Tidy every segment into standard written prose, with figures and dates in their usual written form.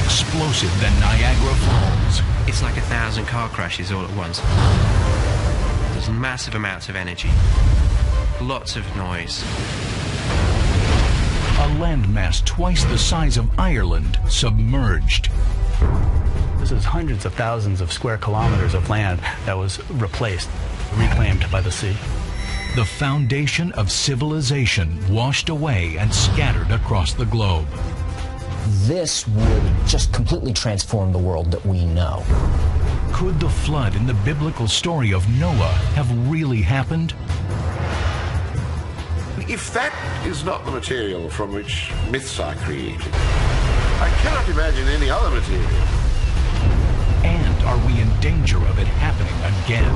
explosive than Niagara Falls. It's like 1,000 car crashes all at once. There's massive amounts of energy, lots of noise. A landmass twice the size of Ireland submerged. This is hundreds of thousands of square kilometers of land that was replaced, reclaimed by the sea. The foundation of civilization washed away and scattered across the globe. This would just completely transform the world that we know. Could the flood in the biblical story of Noah have really happened? If that is not the material from which myths are created, I cannot imagine any other material. And are we in danger of it happening again?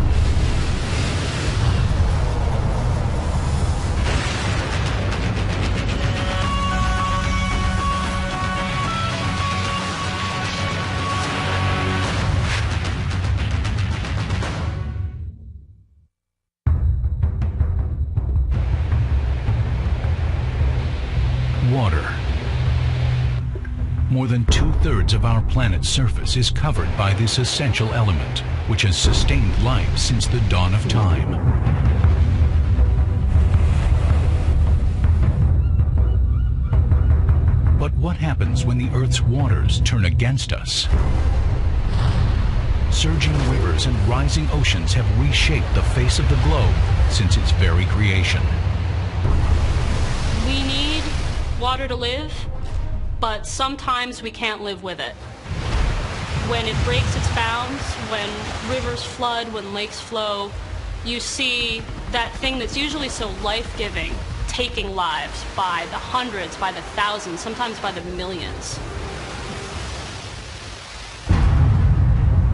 Water. More than 2/3 of our planet's surface is covered by this essential element, which has sustained life since the dawn of time. But what happens when the Earth's waters turn against us? Surging rivers and rising oceans have reshaped the face of the globe since its very creation. We need water to live, but sometimes we can't live with it. When it breaks its bounds, when rivers flood, when lakes flow, you see that thing that's usually so life-giving taking lives by the hundreds, by the thousands, sometimes by the millions.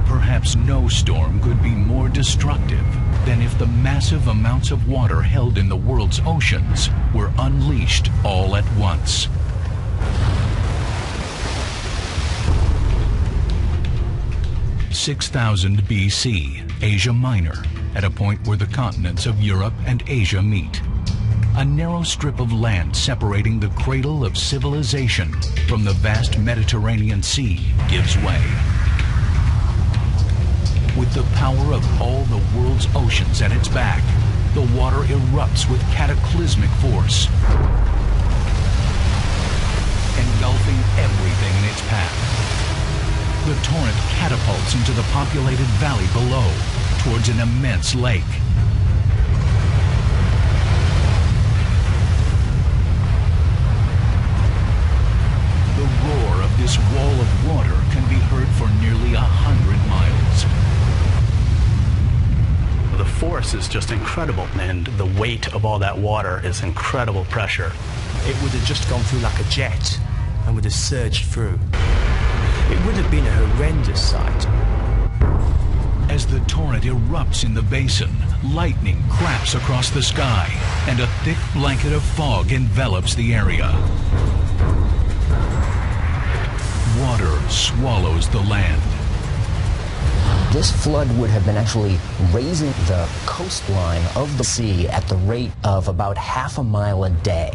Perhaps no storm could be more destructive than if the massive amounts of water held in the world's oceans were unleashed all at once. (6,000 BC, Asia Minor, at a point where the continents of Europe and Asia meet. A narrow strip of land separating the cradle of civilization from the vast Mediterranean Sea gives way. With the power of all the world's oceans at its back, the water erupts with cataclysmic force, engulfing everything in its path. The torrent catapults into the populated valley below, towards an immense lake. The roar of this wall of water can be heard for nearly 100 miles. The force is just incredible, and the weight of all that water is incredible pressure. It would have just gone through like a jet and would have surged through. It would have been a horrendous sight. As the torrent erupts in the basin, lightning craps across the sky, and a thick blanket of fog envelops the area. Water swallows the land. This flood would have been actually raising the coastline of the sea at the rate of about half a mile a day.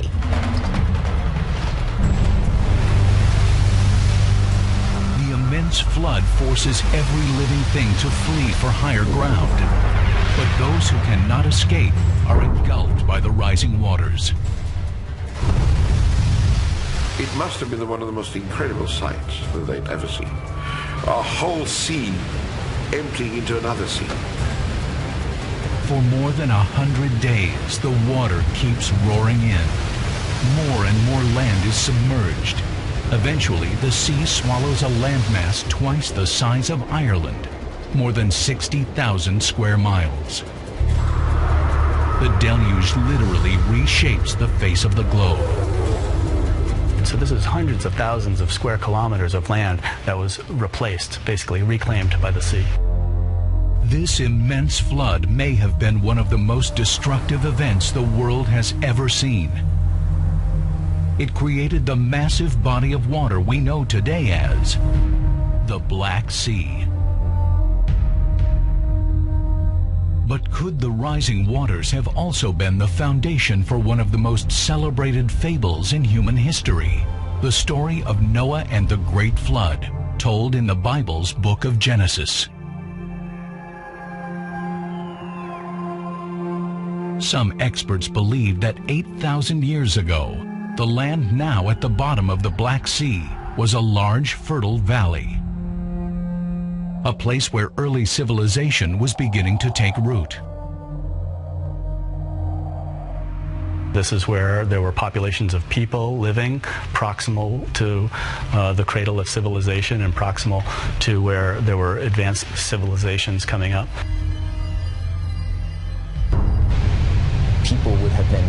The immense flood forces every living thing to flee for higher ground. But those who cannot escape are engulfed by the rising waters. It must have been one of the most incredible sights that they'd ever seen. A whole sea emptying into another sea. For more than 100 days, the water keeps roaring in. More and more land is submerged. Eventually, the sea swallows a landmass twice the size of Ireland, more than 60,000 square miles. The deluge literally reshapes the face of the globe. So this is hundreds of thousands of square kilometers of land that was replaced, basically reclaimed by the sea. This immense flood may have been one of the most destructive events the world has ever seen. It created the massive body of water we know today as the Black Sea. But could the rising waters have also been the foundation for one of the most celebrated fables in human history, the story of Noah and the Great Flood, told in the Bible's book of Genesis. Some experts believe that 8,000 years ago, the land now at the bottom of the Black Sea was a large, fertile valley, a place where early civilization was beginning to take root. This is where there were populations of people living proximal to the cradle of civilization and proximal to where there were advanced civilizations coming up. People would have been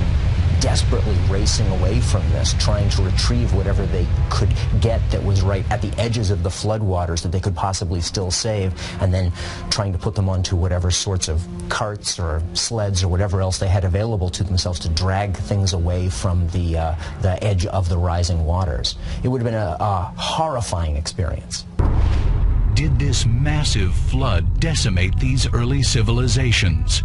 desperately racing away from this, trying to retrieve whatever they could get that was right at the edges of the floodwaters that they could possibly still save, and then trying to put them onto whatever sorts of carts or sleds or whatever else they had available to themselves to drag things away from the edge of the rising waters. It would have been a horrifying experience. Did this massive flood decimate these early civilizations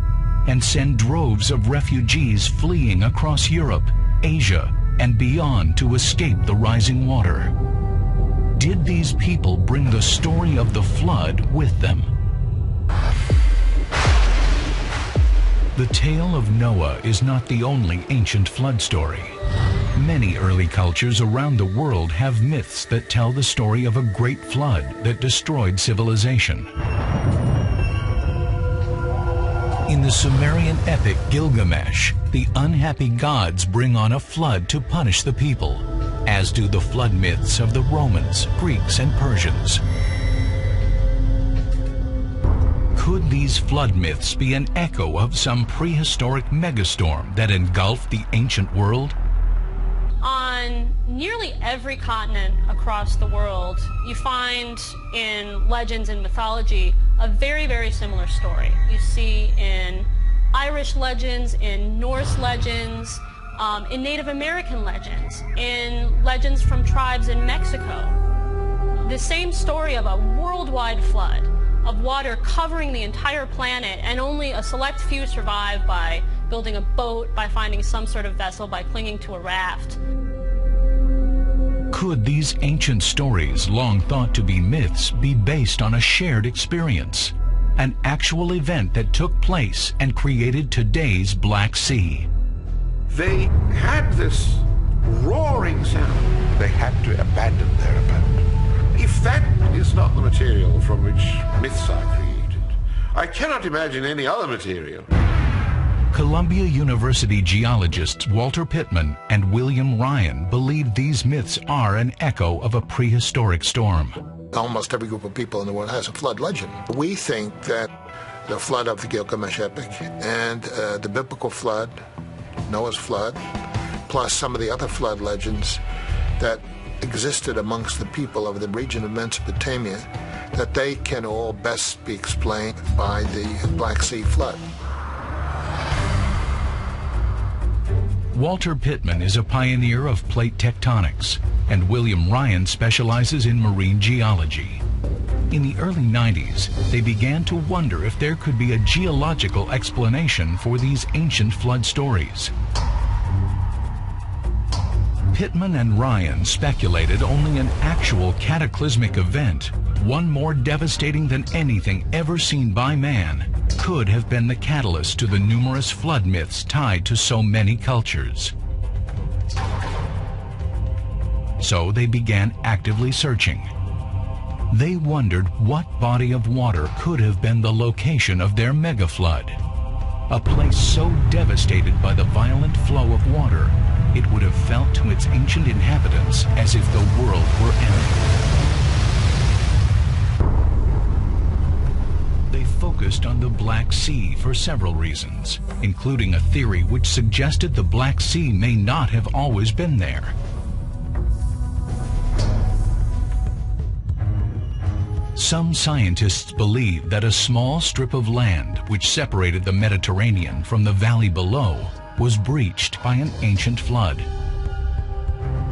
and send droves of refugees fleeing across Europe, Asia, and beyond to escape the rising water? Did these people bring the story of the flood with them? The tale of Noah is not the only ancient flood story. Many early cultures around the world have myths that tell the story of a great flood that destroyed civilization. In the Sumerian epic Gilgamesh, the unhappy gods bring on a flood to punish the people, as do the flood myths of the Romans, Greeks, and Persians. Could these flood myths be an echo of some prehistoric megastorm that engulfed the ancient world? On nearly every continent across the world, you find in legends and mythology a very, very similar story. You see in Irish legends, in Norse legends, in Native American legends, in legends from tribes in Mexico. The same story of a worldwide flood, of water covering the entire planet, and only a select few survive by building a boat, by finding some sort of vessel, by clinging to a raft. Could these ancient stories, long thought to be myths, be based on a shared experience, an actual event that took place and created today's Black Sea? They had this roaring sound. They had to abandon their abode. If that is not the material from which myths are created, I cannot imagine any other material. Columbia University geologists Walter Pittman and William Ryan believe these myths are an echo of a prehistoric storm. Almost every group of people in the world has a flood legend. We think that the flood of the Gilgamesh epic and the biblical flood, Noah's flood, plus some of the other flood legends that existed amongst the people of the region of Mesopotamia, that they can all best be explained by the Black Sea flood. Walter Pittman is a pioneer of plate tectonics, and William Ryan specializes in marine geology. In the early 90s, they began to wonder if there could be a geological explanation for these ancient flood stories. Pittman and Ryan speculated only an actual cataclysmic event, one more devastating than anything ever seen by man, could have been the catalyst to the numerous flood myths tied to so many cultures. So they began actively searching. They wondered what body of water could have been the location of their megaflood, a place so devastated by the violent flow of water it would have felt to its ancient inhabitants as if the world were ending. They focused on the Black Sea for several reasons, including a theory which suggested the Black Sea may not have always been there. Some scientists believe that a small strip of land which separated the Mediterranean from the valley below was breached by an ancient flood.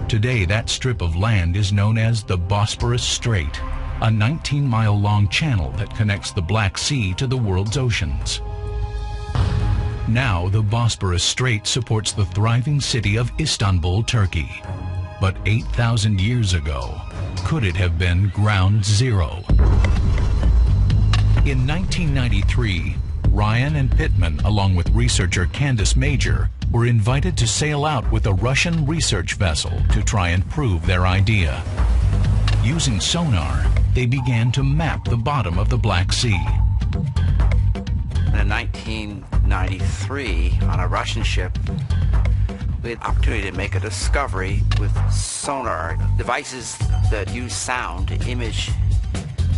Today, that strip of land is known as the Bosporus Strait, a 19-mile-long channel that connects the Black Sea to the world's oceans. Now, the Bosporus Strait supports the thriving city of Istanbul, Turkey. But 8,000 years ago, could it have been ground zero? In 1993, Ryan and Pittman, along with researcher Candace Major, were invited to sail out with a Russian research vessel to try and prove their idea. Using sonar, they began to map the bottom of the Black Sea. In 1993, on a Russian ship, we had the opportunity to make a discovery with sonar devices that use sound to image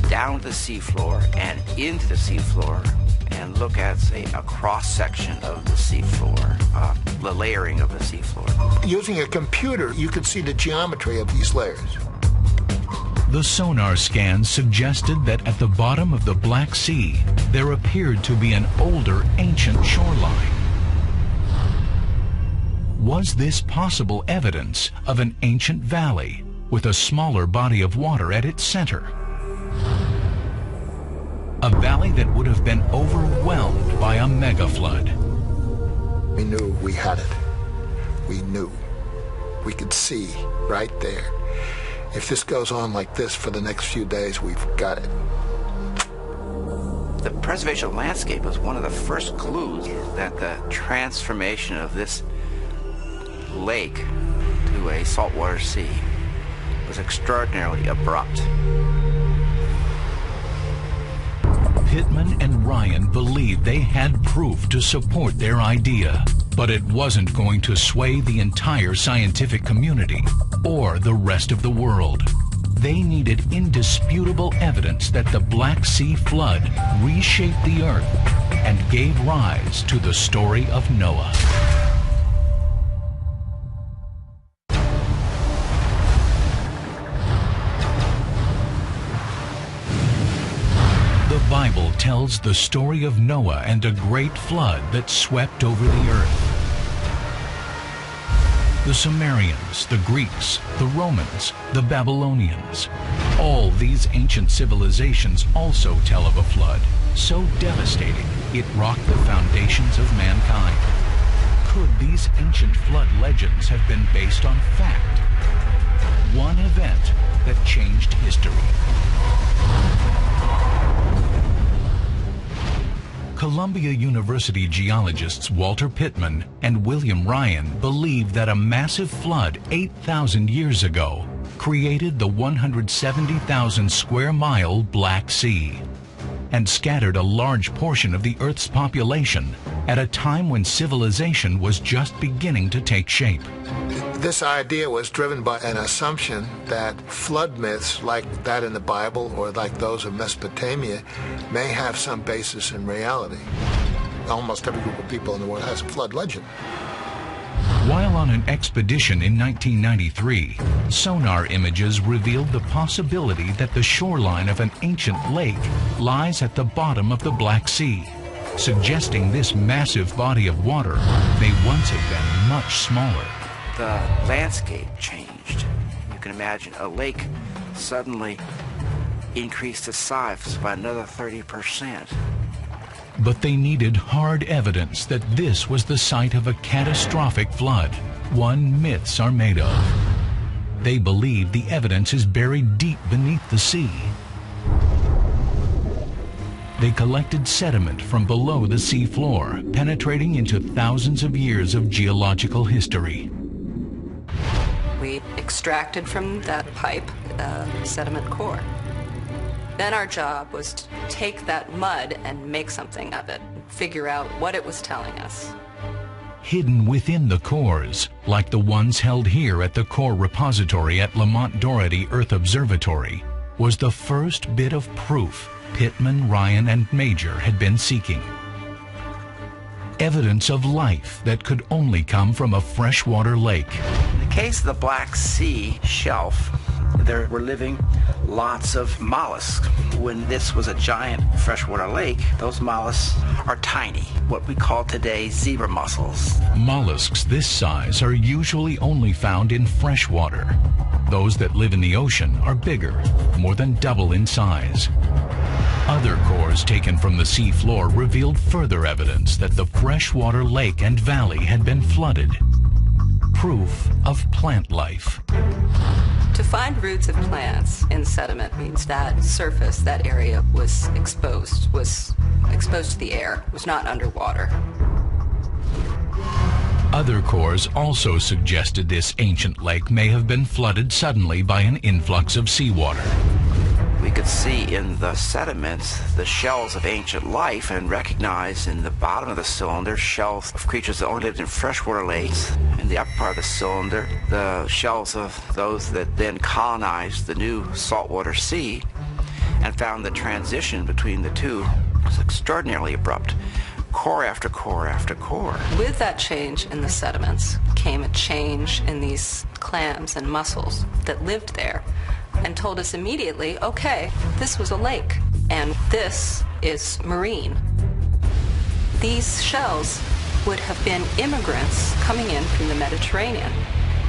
down to the seafloor and into the seafloor and look at, say, a cross-section of the seafloor, the layering of the seafloor. Using a computer, you could see the geometry of these layers. The sonar scans suggested that at the bottom of the Black Sea, there appeared to be an older, ancient shoreline. Was this possible evidence of an ancient valley with a smaller body of water at its center? A valley that would have been overwhelmed by a mega flood. We knew we had it. We knew. We could see right there. If this goes on like this for the next few days, we've got it. The preservation of landscape was one of the first clues that the transformation of this lake to a saltwater sea was extraordinarily abrupt. Pittman and Ryan believed they had proof to support their idea, but it wasn't going to sway the entire scientific community or the rest of the world. They needed indisputable evidence that the Black Sea flood reshaped the earth and gave rise to the story of Noah. The Bible tells the story of Noah and a great flood that swept over the earth. The Sumerians, the Greeks, the Romans, the Babylonians. All these ancient civilizations also tell of a flood so devastating it rocked the foundations of mankind. Could these ancient flood legends have been based on fact? One event that changed history. Columbia University geologists Walter Pittman and William Ryan believe that a massive flood 8,000 years ago created the 170,000 square mile Black Sea and scattered a large portion of the Earth's population at a time when civilization was just beginning to take shape. This idea was driven by an assumption that flood myths like that in the Bible or like those of Mesopotamia may have some basis in reality. Almost every group of people in the world has a flood legend. While on an expedition in 1993, sonar images revealed the possibility that the shoreline of an ancient lake lies at the bottom of the Black Sea, suggesting this massive body of water may once have been much smaller. The landscape changed. You can imagine a lake suddenly increased its size by another 30%. But they needed hard evidence that this was the site of a catastrophic flood, one myths are made of. They believe the evidence is buried deep beneath the sea. They collected sediment from below the sea floor, penetrating into thousands of years of geological history. We extracted from that pipe sediment core. Then our job was to take that mud and make something of it, figure out what it was telling us. Hidden within the cores, like the ones held here at the core repository at Lamont Doherty Earth Observatory, was the first bit of proof Pittman, Ryan, and Major had been seeking. Evidence of life that could only come from a freshwater lake. In the case of the Black Sea shelf, there were living lots of mollusks. When this was a giant freshwater lake, those mollusks are tiny, what we call today zebra mussels. Mollusks this size are usually only found in freshwater. Those that live in the ocean are bigger, more than double in size. Other cores taken from the sea floor revealed further evidence that the freshwater lake and valley had been flooded. proof of plant life. To find roots of plants in sediment means that surface, that area was exposed to the air, was not underwater. Other cores also suggested this ancient lake may have been flooded suddenly by an influx of seawater. We could see in the sediments the shells of ancient life and recognize in the bottom of the cylinder shells of creatures that only lived in freshwater lakes. In the upper part of the cylinder, the shells of those that then colonized the new saltwater sea, and found the transition between the two was extraordinarily abrupt. Core after core after core. With that change in the sediments came a change in these clams and mussels that lived there, and told us immediately, okay, this was a lake, and this is marine. These shells would have been immigrants coming in from the Mediterranean.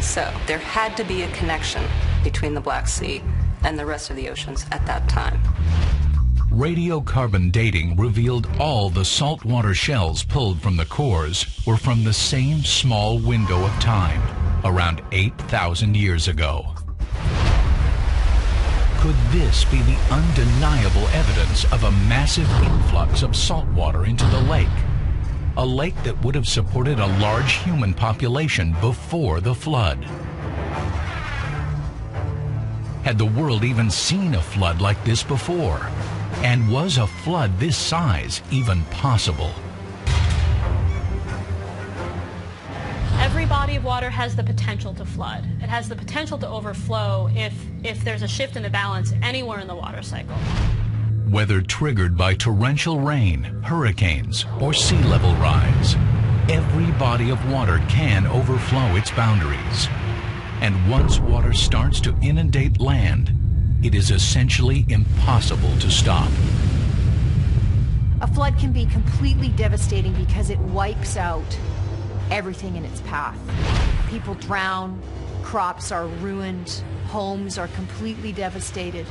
So there had to be a connection between the Black Sea and the rest of the oceans at that time. Radiocarbon dating revealed all the saltwater shells pulled from the cores were from the same small window of time, around 8,000 years ago. Could this be the undeniable evidence of a massive influx of saltwater into the lake? A lake that would have supported a large human population before the flood. Had the world even seen a flood like this before? And was a flood this size even possible? Every body of water has the potential to flood. It has the potential to overflow if there's a shift in the balance anywhere in the water cycle. Whether triggered by torrential rain, hurricanes, or sea level rise, every body of water can overflow its boundaries. And once water starts to inundate land, it is essentially impossible to stop. A flood can be completely devastating because it wipes out everything in its path. People drown, crops are ruined, homes are completely devastated.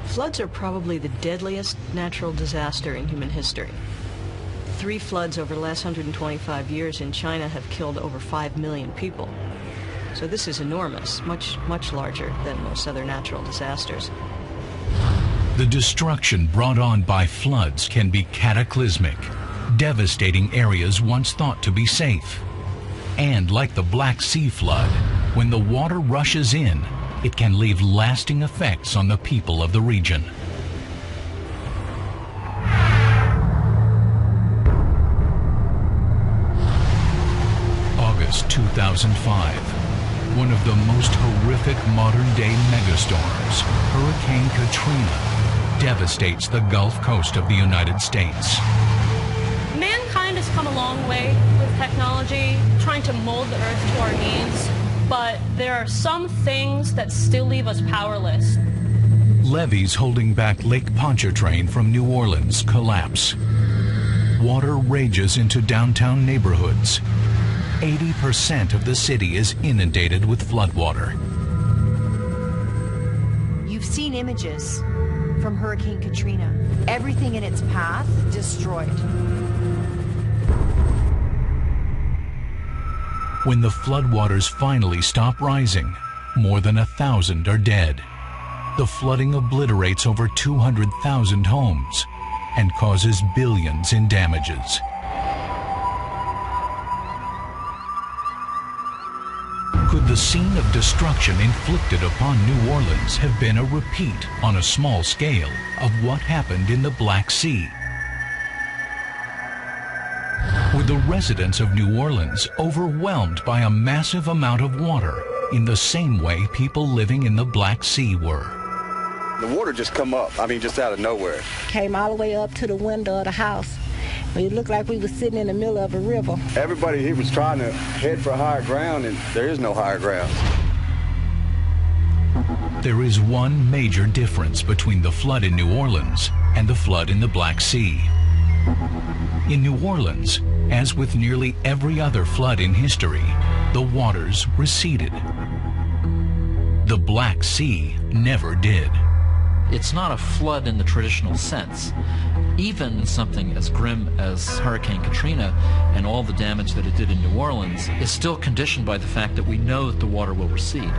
Floods are probably the deadliest natural disaster in human history. 3 floods over the last 125 years in China have killed over 5 million people. So this is enormous, much larger than most other natural disasters. The destruction brought on by floods can be cataclysmic, devastating areas once thought to be safe. And like the Black Sea flood, when the water rushes in, it can leave lasting effects on the people of the region. August 2005. One of the most horrific modern-day megastorms, Hurricane Katrina, devastates the Gulf Coast of the United States. Mankind has come a long way with technology, trying to mold the Earth to our needs, but there are some things that still leave us powerless. Levees holding back Lake Pontchartrain from New Orleans collapse. Water rages into downtown neighborhoods. 80% of the city is inundated with floodwater. You've seen images from Hurricane Katrina. Everything in its path destroyed. When the floodwaters finally stop rising, more than 1,000 are dead. The flooding obliterates over 200,000 homes and causes billions in damages. Could the scene of destruction inflicted upon New Orleans have been a repeat on a small scale of what happened in the Black Sea? Were the residents of New Orleans overwhelmed by a massive amount of water in the same way people living in the Black Sea were? The water just come up, just out of nowhere. Came all the way up to the window of the house. It looked like we were sitting in the middle of a river. Everybody here was trying to head for higher ground, and there is no higher ground. There is one major difference between the flood in New Orleans and the flood in the Black Sea. In New Orleans, as with nearly every other flood in history, the waters receded. The Black Sea never did. It's not a flood in the traditional sense. Even something as grim as Hurricane Katrina and all the damage that it did in New Orleans is still conditioned by the fact that we know that the water will recede.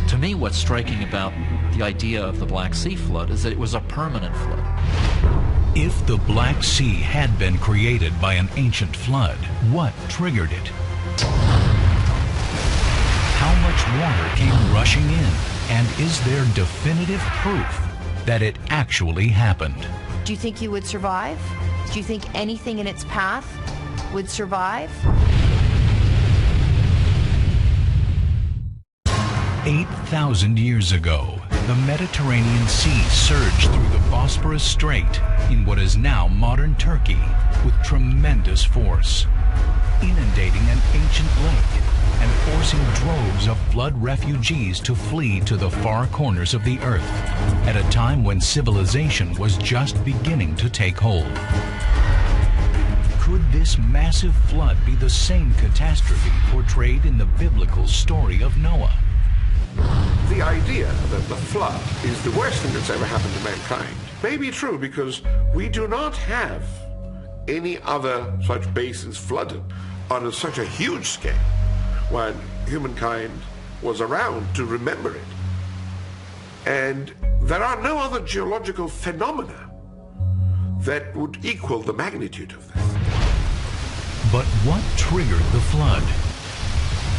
To me, what's striking about the idea of the Black Sea flood is that it was a permanent flood. If the Black Sea had been created by an ancient flood, what triggered it? How much water came rushing in? And is there definitive proof that it actually happened? Do you think you would survive? Do you think anything in its path would survive? 8,000 years ago, the Mediterranean Sea surged through the Bosporus Strait in what is now modern Turkey with tremendous force, inundating an ancient lake and forcing droves of flood refugees to flee to the far corners of the earth at a time when civilization was just beginning to take hold. Could this massive flood be the same catastrophe portrayed in the biblical story of Noah? The idea that the flood is the worst thing that's ever happened to mankind may be true because we do not have any other such bases flooded on such a huge scale when humankind was around to remember it. And there are no other geological phenomena that would equal the magnitude of this. But what triggered the flood?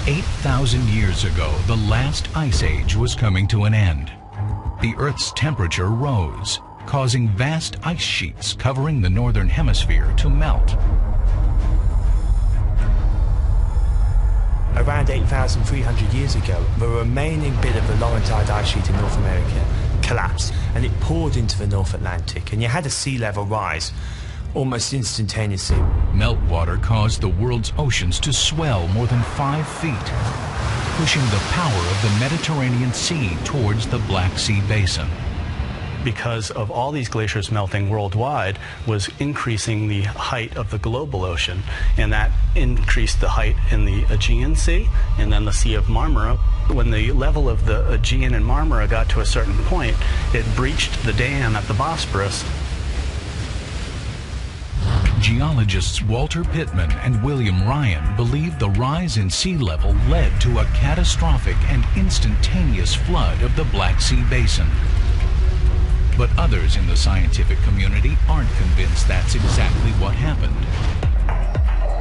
8,000 years ago, the last ice age was coming to an end. The Earth's temperature rose, causing vast ice sheets covering the northern hemisphere to melt. Around 8,300 years ago, the remaining bit of the Laurentide ice sheet in North America collapsed, and it poured into the North Atlantic, and you had a sea level rise almost instantaneously. Meltwater caused the world's oceans to swell more than 5 feet, pushing the power of the Mediterranean Sea towards the Black Sea basin. Because of all these glaciers melting worldwide was increasing the height of the global ocean, and that increased the height in the Aegean Sea and then the Sea of Marmara. When the level of the Aegean and Marmara got to a certain point, it breached the dam at the Bosporus. Geologists Walter Pittman and William Ryan believe the rise in sea level led to a catastrophic and instantaneous flood of the Black Sea basin. But others in the scientific community aren't convinced that's exactly what happened.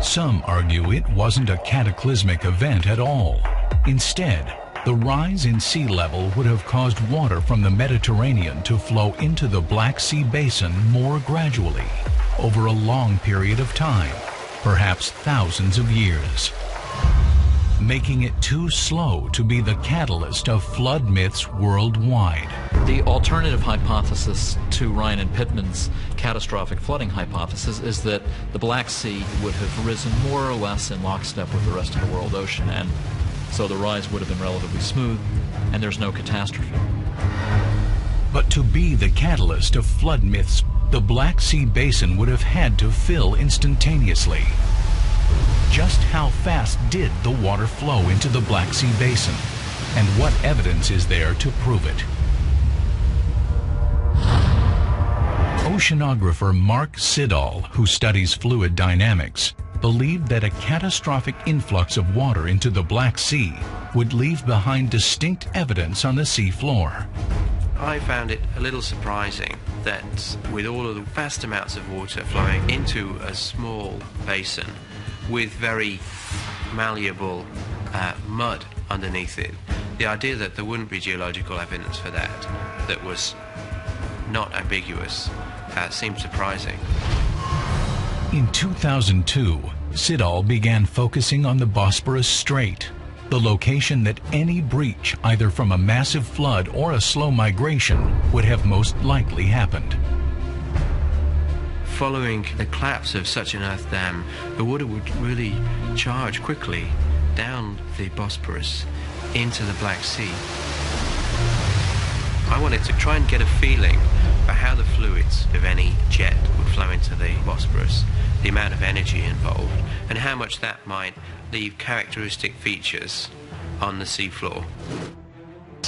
Some argue it wasn't a cataclysmic event at all. Instead, the rise in sea level would have caused water from the Mediterranean to flow into the Black Sea basin more gradually, over a long period of time, perhaps thousands of years, making it too slow to be the catalyst of flood myths worldwide. The alternative hypothesis to Ryan and Pittman's catastrophic flooding hypothesis is that the Black Sea would have risen more or less in lockstep with the rest of the world ocean, and so the rise would have been relatively smooth, and there's no catastrophe. But to be the catalyst of flood myths, the Black Sea basin would have had to fill instantaneously. Just how fast did the water flow into the Black Sea basin, and what evidence is there to prove it? Oceanographer Mark Siddall, who studies fluid dynamics, believed that a catastrophic influx of water into the Black Sea would leave behind distinct evidence on the sea floor. I found it a little surprising that with all of the vast amounts of water flowing into a small basin with very malleable mud underneath it, the idea that there wouldn't be geological evidence for that was not ambiguous seemed surprising. In 2002, Siddall began focusing on the Bosporus Strait, the location that any breach, either from a massive flood or a slow migration, would have most likely happened. Following the collapse of such an earth dam, the water would really charge quickly down the Bosporus into the Black Sea. I wanted to try and get a feeling for how the fluids of any jet would flow into the Bosporus, the amount of energy involved, and how much that might leave characteristic features on the seafloor.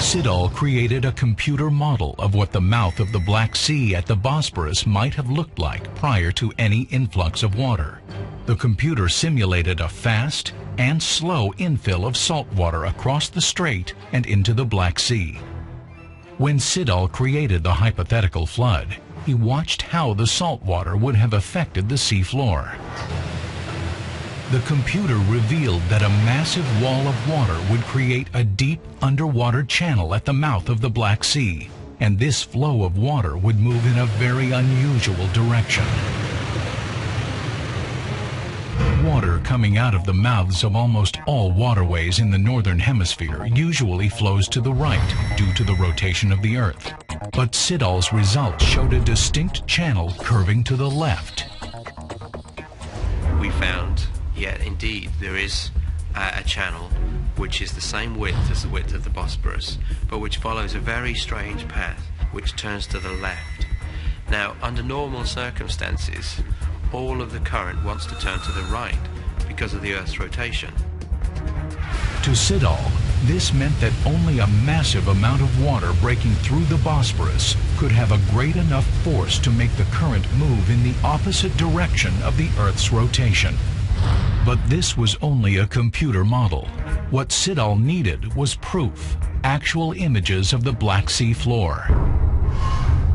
Siddall created a computer model of what the mouth of the Black Sea at the Bosporus might have looked like prior to any influx of water. The computer simulated a fast and slow infill of salt water across the strait and into the Black Sea. When Siddall created the hypothetical flood, he watched how the salt water would have affected the sea floor. The computer revealed that a massive wall of water would create a deep underwater channel at the mouth of the Black Sea, and this flow of water would move in a very unusual direction. Water coming out of the mouths of almost all waterways in the northern hemisphere usually flows to the right due to the rotation of the Earth. But Siddall's results showed a distinct channel curving to the left. We found, yeah, indeed, there is a channel which is the same width as the width of the Bosporus, but which follows a very strange path which turns to the left. Now, under normal circumstances, all of the current wants to turn to the right because of the Earth's rotation. To Siddall, this meant that only a massive amount of water breaking through the Bosporus could have a great enough force to make the current move in the opposite direction of the Earth's rotation. But this was only a computer model. What Siddall needed was proof, actual images of the Black Sea floor.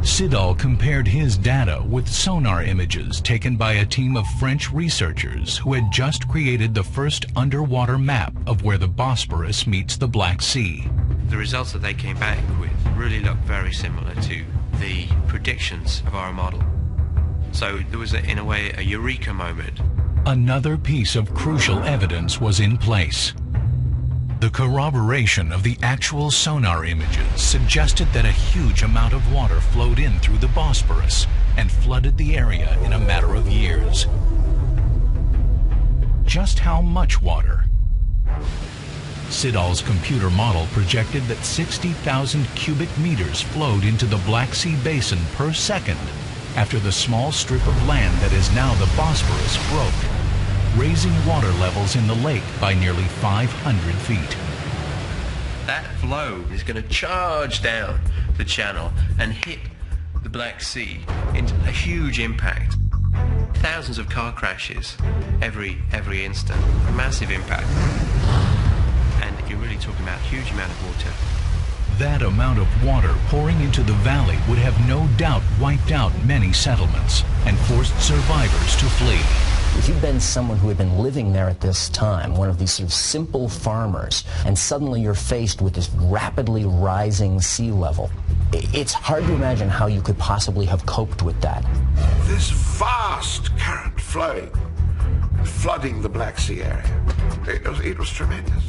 Siddall compared his data with sonar images taken by a team of French researchers who had just created the first underwater map of where the Bosporus meets the Black Sea. The results that they came back with really looked very similar to the predictions of our model. So there was, in a way, a eureka moment. Another piece of crucial evidence was in place. The corroboration of the actual sonar images suggested that a huge amount of water flowed in through the Bosporus and flooded the area in a matter of years. Just how much water? Siddall's computer model projected that 60,000 cubic meters flowed into the Black Sea basin per second after the small strip of land that is now the Bosporus broke, raising water levels in the lake by nearly 500 feet. That flow is going to charge down the channel and hit the Black Sea into a huge impact. Thousands of car crashes every instant. A massive impact. And you're really talking about a huge amount of water. That amount of water pouring into the valley would have no doubt wiped out many settlements and forced survivors to flee. If you'd been someone who had been living there at this time, one of these sort of simple farmers, and suddenly you're faced with this rapidly rising sea level, it's hard to imagine how you could possibly have coped with that. This vast current flowing, flooding the Black Sea area, it was tremendous.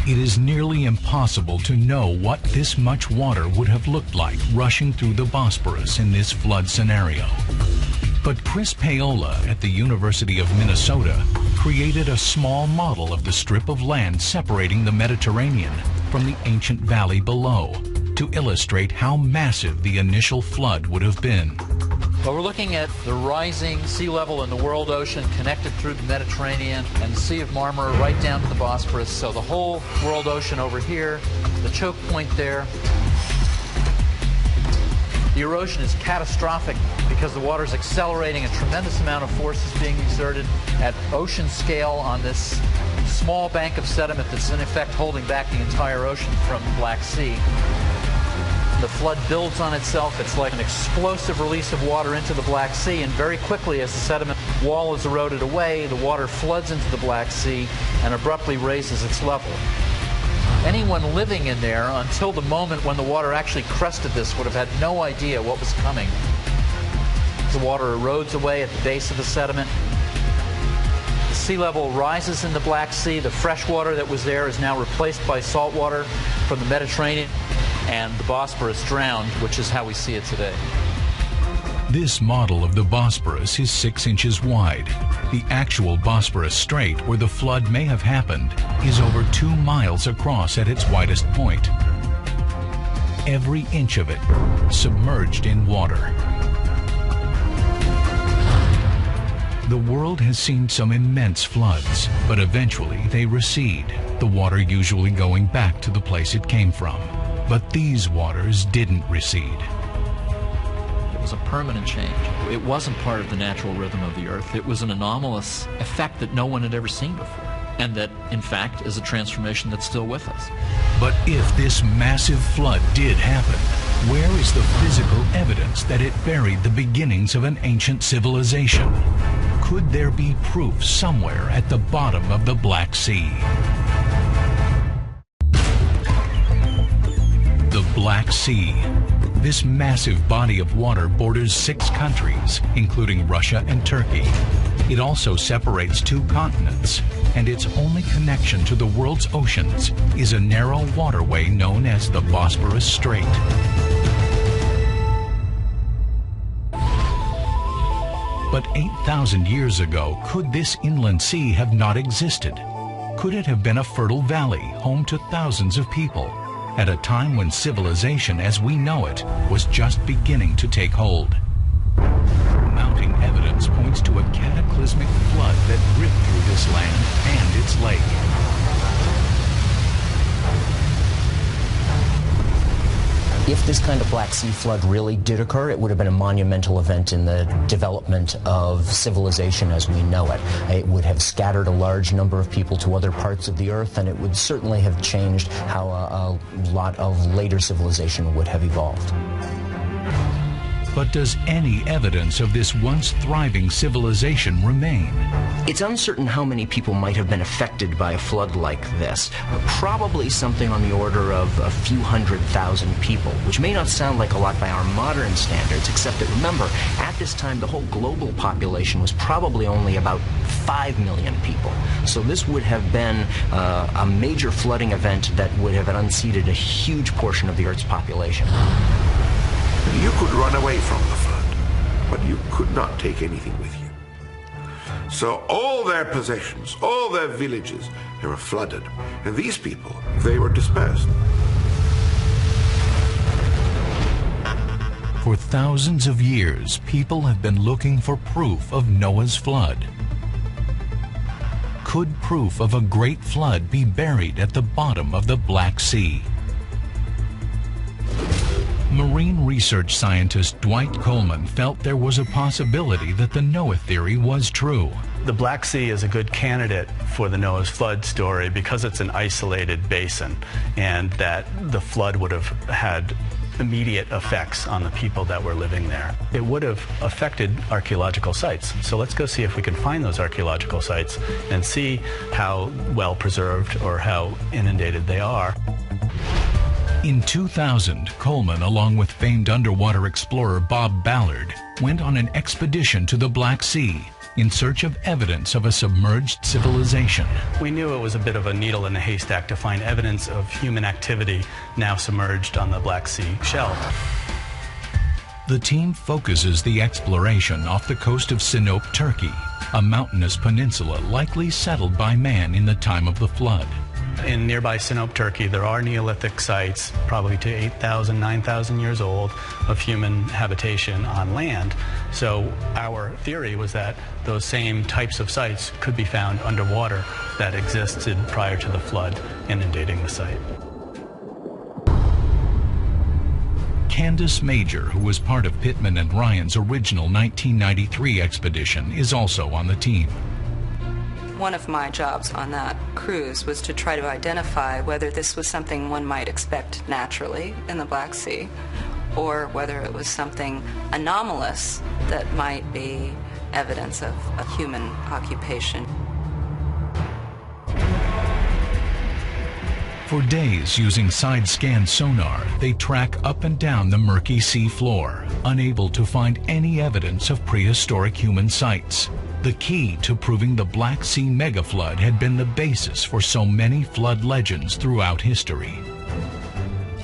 It is nearly impossible to know what this much water would have looked like rushing through the Bosporus in this flood scenario. But Chris Paola at the University of Minnesota created a small model of the strip of land separating the Mediterranean from the ancient valley below to illustrate how massive the initial flood would have been. Well, we're looking at the rising sea level in the world ocean connected through the Mediterranean and the Sea of Marmara right down to the Bosporus. So the whole world ocean over here, the choke point there. The erosion is catastrophic because the water is accelerating. A tremendous amount of force is being exerted at ocean scale on this small bank of sediment that's in effect holding back the entire ocean from the Black Sea. The flood builds on itself. It's like an explosive release of water into the Black Sea, and very quickly as the sediment wall is eroded away, the water floods into the Black Sea and abruptly raises its level. Anyone living in there until the moment when the water actually crested this would have had no idea what was coming. The water erodes away at the base of the sediment. The sea level rises in the Black Sea. The fresh water that was there is now replaced by salt water from the Mediterranean, and the Bosporus drowned, which is how we see it today. This model of the Bosporus is 6 inches wide. The actual Bosporus Strait, where the flood may have happened, is over 2 miles across at its widest point. Every inch of it submerged in water. The world has seen some immense floods, but eventually they recede, the water usually going back to the place it came from. But these waters didn't recede. It was a permanent change. It wasn't part of the natural rhythm of the Earth. It was an anomalous effect that no one had ever seen before, and that, in fact, is a transformation that's still with us. But if this massive flood did happen, where is the physical evidence that it buried the beginnings of an ancient civilization? Could there be proof somewhere at the bottom of the Black Sea? The Black Sea. This massive body of water borders 6 countries, including Russia and Turkey. It also separates 2 continents, and its only connection to the world's oceans is a narrow waterway known as the Bosporus Strait. But 8,000 years ago, could this inland sea have not existed? Could it have been a fertile valley, home to thousands of people, at a time when civilization as we know it was just beginning to take hold? Mounting evidence points to a cataclysmic flood that ripped through this land and its lake. If this kind of Black Sea flood really did occur, it would have been a monumental event in the development of civilization as we know it. It would have scattered a large number of people to other parts of the earth, and it would certainly have changed how a lot of later civilization would have evolved. But does any evidence of this once thriving civilization remain? It's uncertain how many people might have been affected by a flood like this. Probably something on the order of a few 100,000 people, which may not sound like a lot by our modern standards, except that remember, at this time the whole global population was probably only about 5 million people. So this would have been a major flooding event that would have unseated a huge portion of the Earth's population. You could run away from the flood, but you could not take anything with you. So all their possessions, all their villages, they were flooded. And these people, they were dispersed. For thousands of years, people have been looking for proof of Noah's flood. Could proof of a great flood be buried at the bottom of the Black Sea? Marine research scientist Dwight Coleman felt there was a possibility that the Noah theory was true. The Black Sea is a good candidate for the Noah's flood story because it's an isolated basin, and that the flood would have had immediate effects on the people that were living there. It would have affected archaeological sites. So let's go see if we can find those archaeological sites and see how well preserved or how inundated they are. In 2000, Coleman, along with famed underwater explorer Bob Ballard, went on an expedition to the Black Sea in search of evidence of a submerged civilization. We knew it was a bit of a needle in a haystack to find evidence of human activity now submerged on the Black Sea shelf. The team focuses the exploration off the coast of Sinop, Turkey, a mountainous peninsula likely settled by man in the time of the flood. In nearby Sinop, Turkey, there are Neolithic sites, probably to 8,000, 9,000 years old, of human habitation on land. So our theory was that those same types of sites could be found underwater that existed prior to the flood inundating the site. Candace Major, who was part of Pittman and Ryan's original 1993 expedition, is also on the team. One of my jobs on that cruise was to try to identify whether this was something one might expect naturally in the Black Sea, or whether it was something anomalous that might be evidence of a human occupation. For days, using side-scan sonar, they track up and down the murky sea floor, unable to find any evidence of prehistoric human sites. The key to proving the Black Sea megaflood had been the basis for so many flood legends throughout history.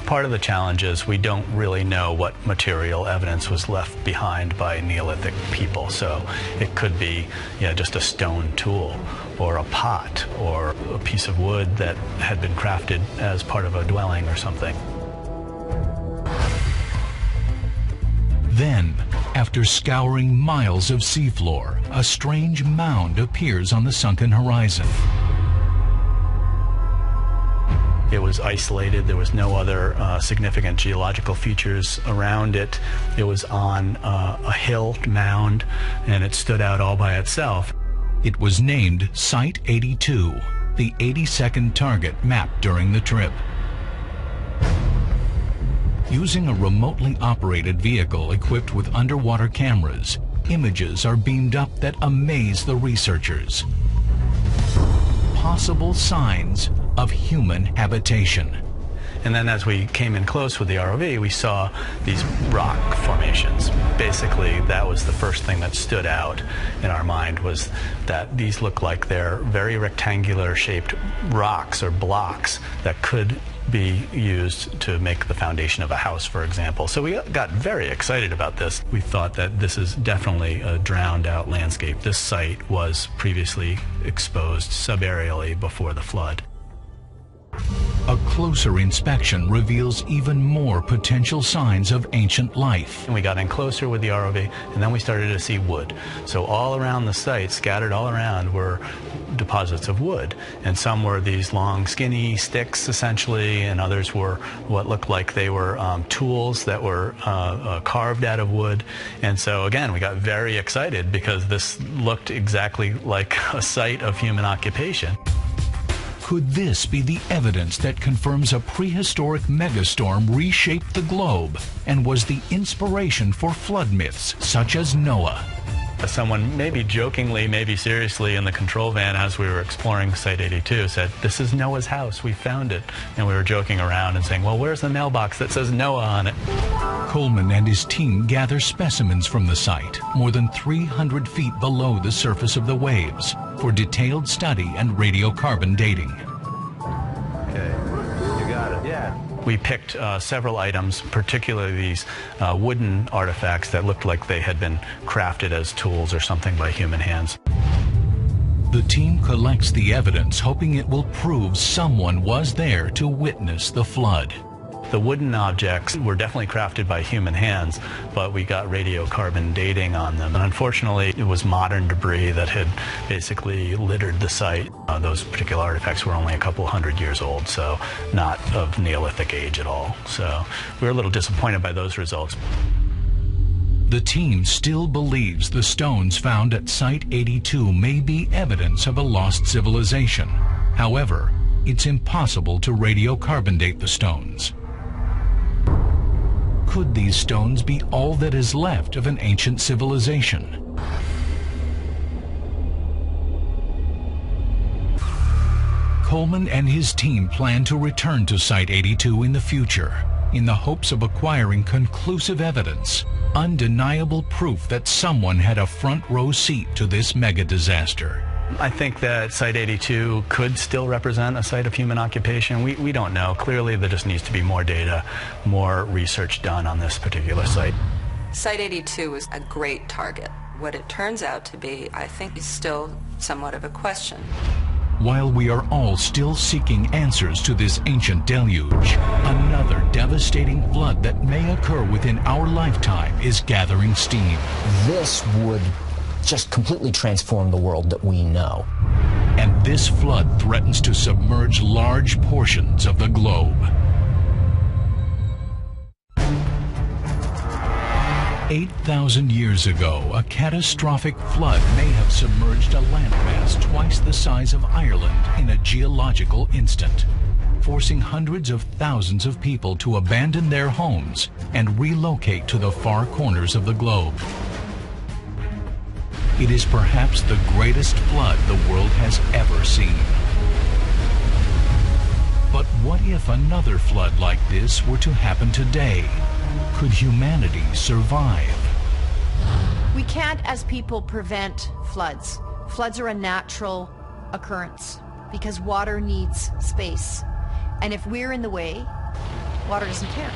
Part of the challenge is we don't really know what material evidence was left behind by Neolithic people. So it could be just a stone tool, or a pot, or a piece of wood that had been crafted as part of a dwelling or something. Then, after scouring miles of seafloor, a strange mound appears on the sunken horizon. It was isolated. There was no other significant geological features around it. It was on a hill mound, and it stood out all by itself. It was named Site 82, the 82nd target mapped during the trip. Using a remotely operated vehicle equipped with underwater cameras, images are beamed up that amaze the researchers. Possible signs of human habitation. And then as we came in close with the ROV, we saw these rock formations. Basically, that was the first thing that stood out in our mind, was that these look like they're very rectangular shaped rocks or blocks that could be used to make the foundation of a house, for example. So we got very excited about this. We thought that this is definitely a drowned out landscape. This site was previously exposed subaerially before the flood. A closer inspection reveals even more potential signs of ancient life. And we got in closer with the ROV, and then we started to see wood. So all around the site, scattered all around, were deposits of wood. And some were these long, skinny sticks, essentially, and others were what looked like they were tools that were carved out of wood. And so, again, we got very excited because this looked exactly like a site of human occupation. Could this be the evidence that confirms a prehistoric megastorm reshaped the globe and was the inspiration for flood myths such as Noah? Someone, maybe jokingly, maybe seriously, in the control van as we were exploring Site 82 said, "This is Noah's house, we found it." And we were joking around and saying, "Well, where's the mailbox that says Noah on it?" Coleman and his team gather specimens from the site, more than 300 feet below the surface of the waves, for detailed study and radiocarbon dating. Okay, you got it. Yeah. We picked several items, particularly these wooden artifacts that looked like they had been crafted as tools or something by human hands. The team collects the evidence, hoping it will prove someone was there to witness the flood. The wooden objects were definitely crafted by human hands, but we got radiocarbon dating on them. And unfortunately, it was modern debris that had basically littered the site. Those particular artifacts were only a couple hundred years old, so not of Neolithic age at all. So we were a little disappointed by those results. The team still believes the stones found at Site 82 may be evidence of a lost civilization. However, it's impossible to radiocarbon date the stones. Could these stones be all that is left of an ancient civilization? Coleman and his team plan to return to Site 82 in the future, in the hopes of acquiring conclusive evidence, undeniable proof that someone had a front row seat to this mega disaster. I think that Site 82 could still represent a site of human occupation. We don't know. Clearly, there just needs to be more data, more research done on this particular site. Site 82 is a great target. What it turns out to be, I think, is still somewhat of a question. While we are all still seeking answers to this ancient deluge, another devastating flood that may occur within our lifetime is gathering steam. This would just completely transform the world that we know. And this flood threatens to submerge large portions of the globe. 8,000 years ago, a catastrophic flood may have submerged a landmass twice the size of Ireland in a geological instant, forcing hundreds of thousands of people to abandon their homes and relocate to the far corners of the globe. It is perhaps the greatest flood the world has ever seen. But what if another flood like this were to happen today? Could humanity survive? We can't, as people, prevent floods. Floods are a natural occurrence because water needs space. And if we're in the way, water doesn't care.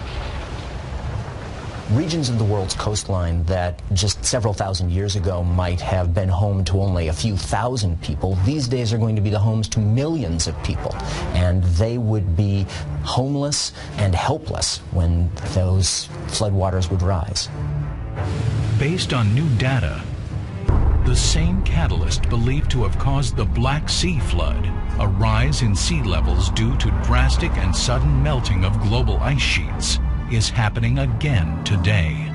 Regions of the world's coastline that just several thousand years ago might have been home to only a few thousand people, these days are going to be the homes to millions of people. And they would be homeless and helpless when those floodwaters would rise. Based on new data, the same catalyst believed to have caused the Black Sea flood, a rise in sea levels due to drastic and sudden melting of global ice sheets, is happening again today.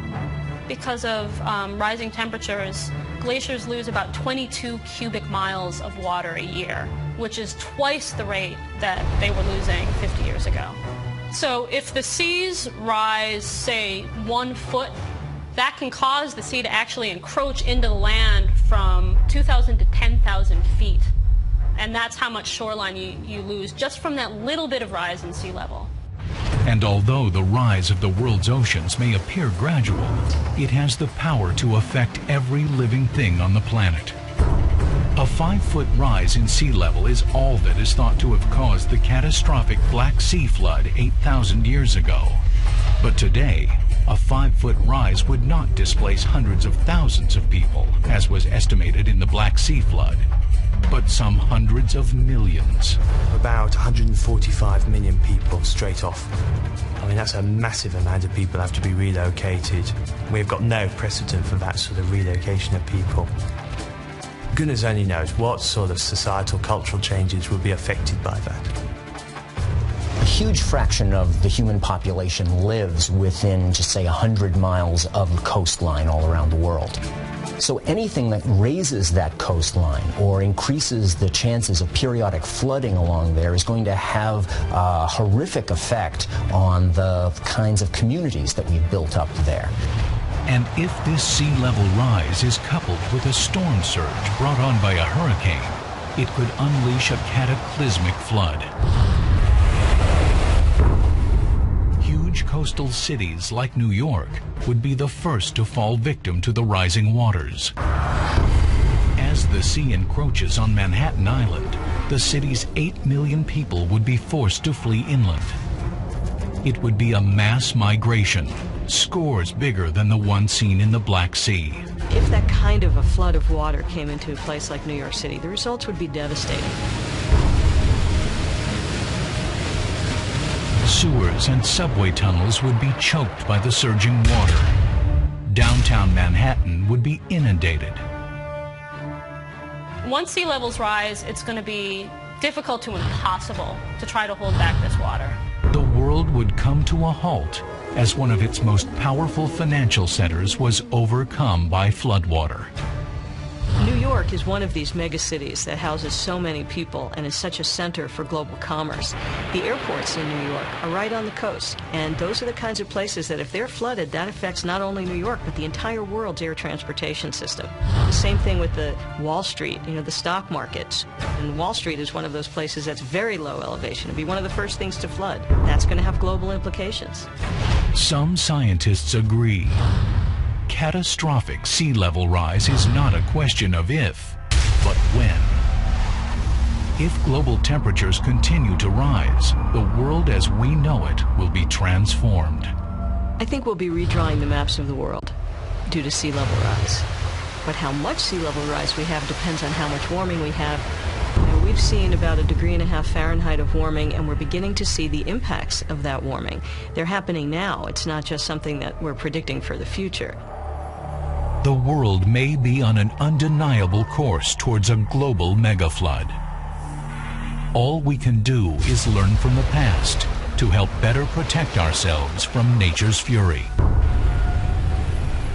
Because of rising temperatures, glaciers lose about 22 cubic miles of water a year, which is twice the rate that they were losing 50 years ago. So if the seas rise, say, 1 foot, that can cause the sea to actually encroach into the land from 2,000 to 10,000 feet. And that's how much shoreline you lose just from that little bit of rise in sea level. And although the rise of the world's oceans may appear gradual, it has the power to affect every living thing on the planet. A 5-foot rise in sea level is all that is thought to have caused the catastrophic Black Sea flood 8,000 years ago. But today, a 5-foot rise would not displace hundreds of thousands of people, as was estimated in the Black Sea flood, but some hundreds of millions. About 145 million people straight off. I mean, that's a massive amount of people have to be relocated. We've got no precedent for that sort of relocation of people. Goodness only knows what sort of societal, cultural changes will be affected by that. A huge fraction of the human population lives within, just say, 100 miles of coastline all around the world. So anything that raises that coastline or increases the chances of periodic flooding along there is going to have a horrific effect on the kinds of communities that we've built up there. And if this sea level rise is coupled with a storm surge brought on by a hurricane, it could unleash a cataclysmic flood. Huge coastal cities like New York would be the first to fall victim to the rising waters. As the sea encroaches on Manhattan Island, the city's 8 million people would be forced to flee inland. It would be a mass migration, scores bigger than the one seen in the Black Sea. If that kind of a flood of water came into a place like New York City, the results would be devastating. Sewers and subway tunnels would be choked by the surging water. Downtown Manhattan would be inundated. Once sea levels rise, it's going to be difficult to impossible to try to hold back this water. The world would come to a halt as one of its most powerful financial centers was overcome by floodwater. New York is one of these megacities that houses so many people and is such a center for global commerce. The airports in New York are right on the coast, and those are the kinds of places that if they're flooded, that affects not only New York, but the entire world's air transportation system. The same thing with the Wall Street, the stock markets. And Wall Street is one of those places that's very low elevation. It'd be one of the first things to flood. That's going to have global implications. Some scientists agree. Catastrophic sea level rise is not a question of if, but when. If global temperatures continue to rise, the world as we know it will be transformed. I think we'll be redrawing the maps of the world due to sea level rise. But how much sea level rise we have depends on how much warming we have. We've seen about 1.5 degrees Fahrenheit of warming, and we're beginning to see the impacts of that warming. They're happening now. It's not just something that we're predicting for the future. The world may be on an undeniable course towards a global megaflood. All we can do is learn from the past to help better protect ourselves from nature's fury.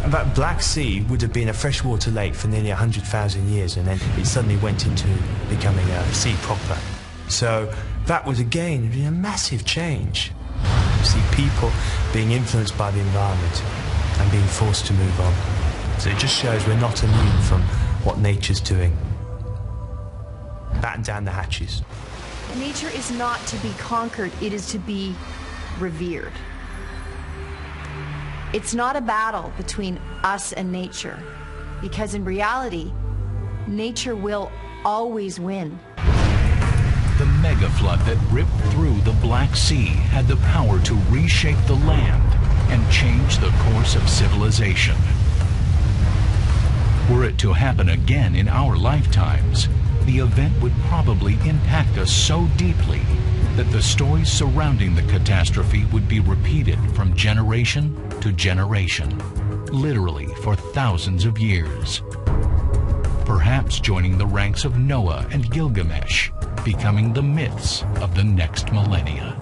That Black Sea would have been a freshwater lake for nearly 100,000 years, and then it suddenly went into becoming a sea proper. So that was again a massive change. You see people being influenced by the environment and being forced to move on. So it just shows we're not immune from what nature's doing. Batten down the hatches. Nature is not to be conquered, it is to be revered. It's not a battle between us and nature, because in reality, nature will always win. The megaflood that ripped through the Black Sea had the power to reshape the land and change the course of civilization. Were it to happen again in our lifetimes, the event would probably impact us so deeply that the stories surrounding the catastrophe would be repeated from generation to generation, literally for thousands of years. perhaps joining the ranks of Noah and Gilgamesh, becoming the myths of the next millennia.